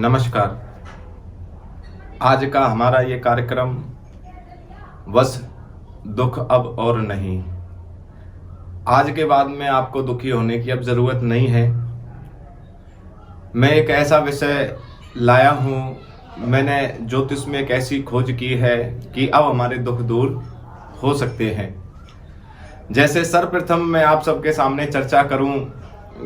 नमस्कार। आज का हमारा ये कार्यक्रम बस दुख अब और नहीं। आज के बाद में आपको दुखी होने की अब ज़रूरत नहीं है। मैं एक ऐसा विषय लाया हूँ, मैंने ज्योतिष में एक ऐसी खोज की है कि अब हमारे दुख दूर हो सकते हैं। जैसे सर्वप्रथम मैं आप सबके सामने चर्चा करूँ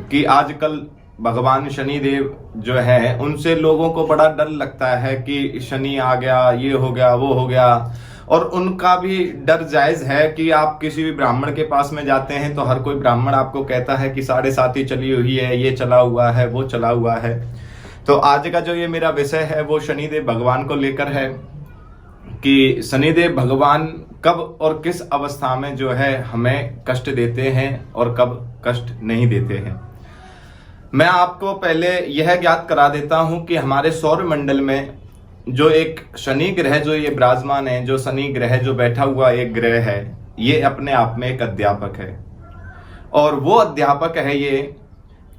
कि आजकल भगवान शनिदेव जो है उनसे लोगों को बड़ा डर लगता है कि शनि आ गया, ये हो गया, वो हो गया। और उनका भी डर जायज़ है कि आप किसी भी ब्राह्मण के पास में जाते हैं तो हर कोई ब्राह्मण आपको कहता है कि 7.5 चली हुई है, ये चला हुआ है, वो चला हुआ है। तो आज का जो ये मेरा विषय है वो शनिदेव भगवान को लेकर है कि शनिदेव भगवान कब और किस अवस्था में जो है हमें कष्ट देते हैं और कब कष्ट नहीं देते हैं। मैं आपको पहले यह ज्ञात करा देता हूं कि हमारे सौर मंडल में जो एक शनि ग्रह जो ये विराजमान है, जो शनि ग्रह जो बैठा हुआ एक ग्रह है, ये अपने आप में एक अध्यापक है। और वो अध्यापक है ये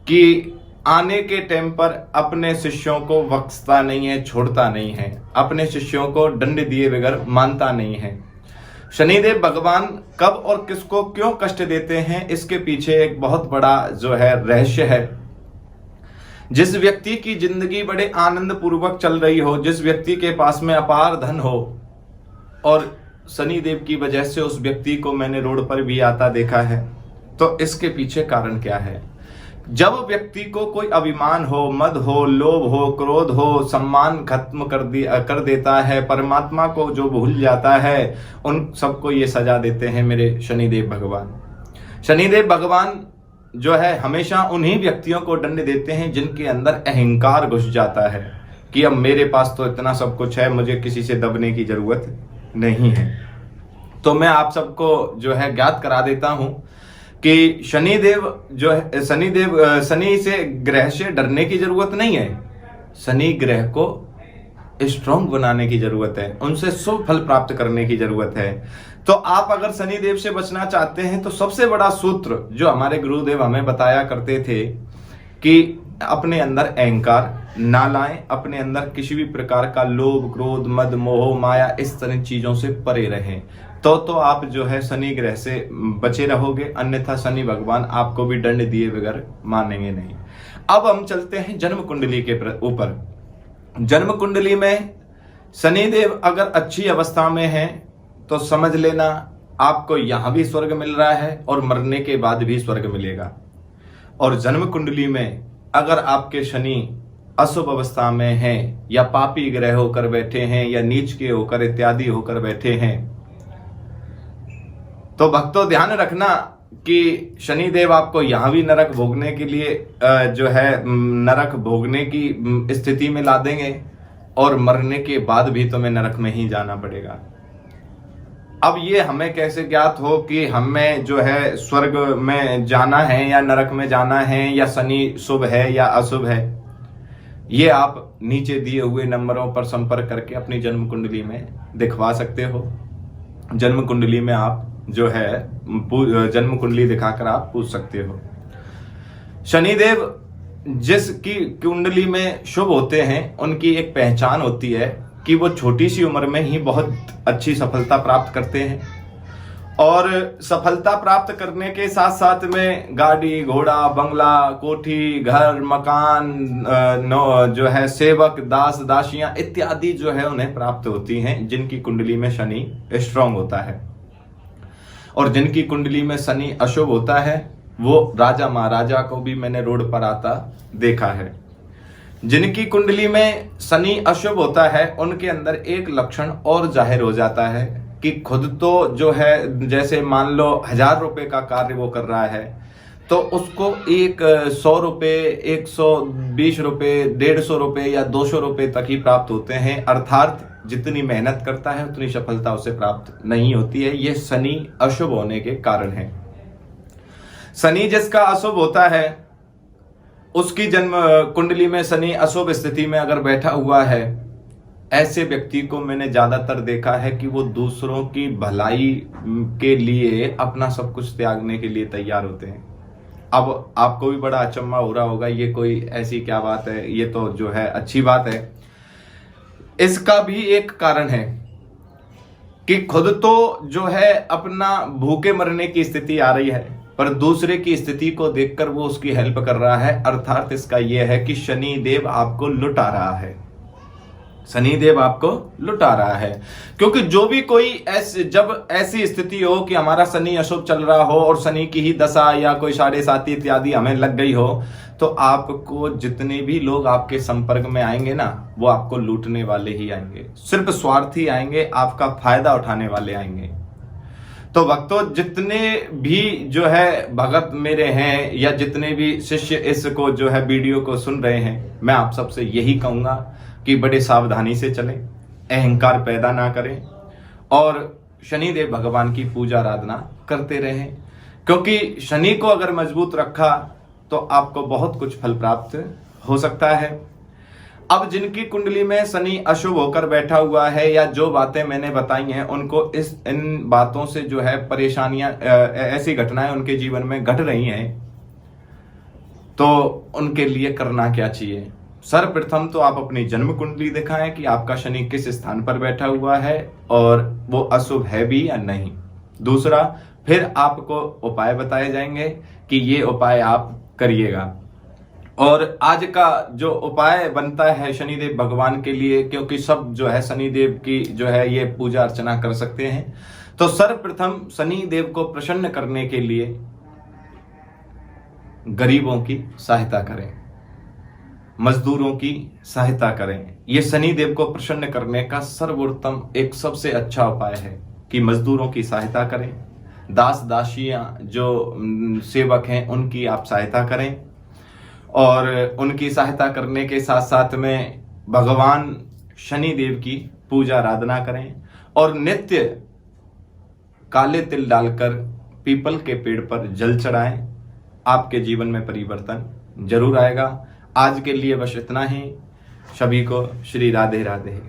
कि आने के टाइम पर अपने शिष्यों को बख्शता नहीं है, छोड़ता नहीं है, अपने शिष्यों को दंड दिए बगैर मानता नहीं है। शनिदेव भगवान कब और किसको क्यों कष्ट देते हैं, इसके पीछे एक बहुत बड़ा जो है रहस्य है। जिस व्यक्ति की जिंदगी बड़े आनंद पूर्वक चल रही हो, जिस व्यक्ति के पास में अपार धन हो, और शनिदेव की वजह से उस व्यक्ति को मैंने रोड पर भी आता देखा है, तो इसके पीछे कारण क्या है? जब व्यक्ति को कोई अभिमान हो, मद हो, लोभ हो, क्रोध हो, सम्मान खत्म कर देता है, परमात्मा को जो भूल जाता है, उन सबको ये सजा देते हैं मेरे शनिदेव भगवान। शनिदेव भगवान जो है हमेशा उन्हीं व्यक्तियों को दंड देते हैं जिनके अंदर अहंकार घुस जाता है कि अब मेरे पास तो इतना सब कुछ है, मुझे किसी से दबने की जरूरत नहीं है। तो मैं आप सबको जो है ज्ञात करा देता हूं कि शनिदेव जो है शनि से ग्रह से डरने की जरूरत नहीं है। शनि ग्रह को स्ट्रॉन्ग बनाने की जरूरत है, उनसे शुभ फल प्राप्त करने की जरूरत है। तो आप अगर शनिदेव से बचना चाहते हैं तो सबसे बड़ा सूत्र जो हमारे गुरुदेव हमें बताया करते थे कि अपने अंदर अहंकार ना लाएं, अपने अंदर किसी भी प्रकार का लोभ, क्रोध, मद, मोह, माया, इस तरह चीजों से परे रहें। तो आप जो है शनि ग्रह से बचे रहोगे, अन्यथा शनि भगवान आपको भी दंड दिए बगैर मानेंगे नहीं। अब हम चलते हैं जन्म कुंडली के ऊपर। जन्म कुंडली में शनिदेव अगर अच्छी अवस्था में है तो समझ लेना आपको यहां भी स्वर्ग मिल रहा है और मरने के बाद भी स्वर्ग मिलेगा। और जन्म कुंडली में अगर आपके शनि अशुभ अवस्था में हैं या पापी ग्रह होकर बैठे हैं या नीच के होकर इत्यादि होकर बैठे हैं, तो भक्तों ध्यान रखना कि शनिदेव आपको यहां भी नरक भोगने के लिए जो है नरक भोगने की स्थिति में ला देंगे और मरने के बाद भी तुम्हें नरक में ही जाना पड़ेगा। अब ये हमें कैसे ज्ञात हो कि हमें जो है स्वर्ग में जाना है या नरक में जाना है, या शनि शुभ है या अशुभ है? ये आप नीचे दिए हुए नंबरों पर संपर्क करके अपनी जन्म कुंडली में दिखवा सकते हो। जन्म कुंडली में आप जो है जन्म कुंडली दिखाकर आप पूछ सकते हो। शनिदेव जिसकी कुंडली में शुभ होते हैं उनकी एक पहचान होती है कि वो छोटी सी उम्र में ही बहुत अच्छी सफलता प्राप्त करते हैं, और सफलता प्राप्त करने के साथ साथ में गाड़ी, घोड़ा, बंगला, कोठी, घर, मकान, जो है सेवक, दास, दासियां इत्यादि जो है उन्हें प्राप्त होती हैं जिनकी कुंडली में शनि स्ट्रांग होता है। और जिनकी कुंडली में शनि अशुभ होता है वो राजा महाराजा को भी मैंने रोड पर आता देखा है। जिनकी कुंडली में शनि अशुभ होता है उनके अंदर एक लक्षण और जाहिर हो जाता है कि खुद तो जो है जैसे मान लो 1000 रुपए का कार्य वो कर रहा है तो उसको 100 रुपए, 120 रुपए, 150 रुपए या 200 रुपए तक ही प्राप्त होते हैं। अर्थात जितनी मेहनत करता है उतनी सफलता उसे प्राप्त नहीं होती है। यह शनि अशुभ होने के कारण है। शनि जिसका अशुभ होता है उसकी जन्म कुंडली में शनि अशुभ स्थिति में अगर बैठा हुआ है, ऐसे व्यक्ति को मैंने ज्यादातर देखा है कि वो दूसरों की भलाई के लिए अपना सब कुछ त्यागने के लिए तैयार होते हैं। अब आपको भी बड़ा अचंभा हो रहा होगा, ये कोई ऐसी क्या बात है, ये तो जो है अच्छी बात है। इसका भी एक कारण है कि खुद तो जो है अपना भूखे मरने की स्थिति आ रही है, पर दूसरे की स्थिति को देखकर वो उसकी हेल्प कर रहा है। अर्थात इसका यह है कि शनि देव आपको लुटा रहा है, शनि देव आपको लुटा रहा है। क्योंकि जो भी कोई जब ऐसी स्थिति हो कि हमारा शनि अशुभ चल रहा हो और शनि की ही दशा या कोई 7.5 इत्यादि हमें लग गई हो, तो आपको जितने भी लोग आपके संपर्क में आएंगे ना, वो आपको लूटने वाले ही आएंगे, सिर्फ स्वार्थी आएंगे, आपका फायदा उठाने वाले आएंगे। तो भक्तों, जितने भी जो है भगत मेरे हैं या जितने भी शिष्य इसको जो है वीडियो को सुन रहे हैं, मैं आप सबसे यही कहूंगा कि बड़े सावधानी से चलें, अहंकार पैदा ना करें और शनिदेव भगवान की पूजा आराधना करते रहें। क्योंकि शनि को अगर मजबूत रखा तो आपको बहुत कुछ फल प्राप्त हो सकता है। अब जिनकी कुंडली में शनि अशुभ होकर बैठा हुआ है या जो बातें मैंने बताई हैं उनको इन बातों से जो है परेशानियां, ऐसी घटनाएं उनके जीवन में घट रही हैं, तो उनके लिए करना क्या चाहिए? सर्वप्रथम तो आप अपनी जन्म कुंडली दिखाएं कि आपका शनि किस स्थान पर बैठा हुआ है और वो अशुभ है भी या नहीं। दूसरा, फिर आपको उपाय बताए जाएंगे कि ये उपाय आप करिएगा। और आज का जो उपाय बनता है शनिदेव भगवान के लिए, क्योंकि सब जो है शनिदेव की जो है ये पूजा अर्चना कर सकते हैं, तो सर्वप्रथम शनिदेव को प्रसन्न करने के लिए गरीबों की सहायता करें, मजदूरों की सहायता करें। ये शनिदेव को प्रसन्न करने का सर्वोत्तम एक सबसे अच्छा उपाय है कि मजदूरों की सहायता करें, दास दासियां जो सेवक हैं उनकी आप सहायता करें और उनकी सहायता करने के साथ साथ में भगवान शनिदेव की पूजा आराधना करें और नित्य काले तिल डालकर पीपल के पेड़ पर जल चढ़ाएं। आपके जीवन में परिवर्तन जरूर आएगा। आज के लिए बस इतना ही। सभी को श्री राधे राधे।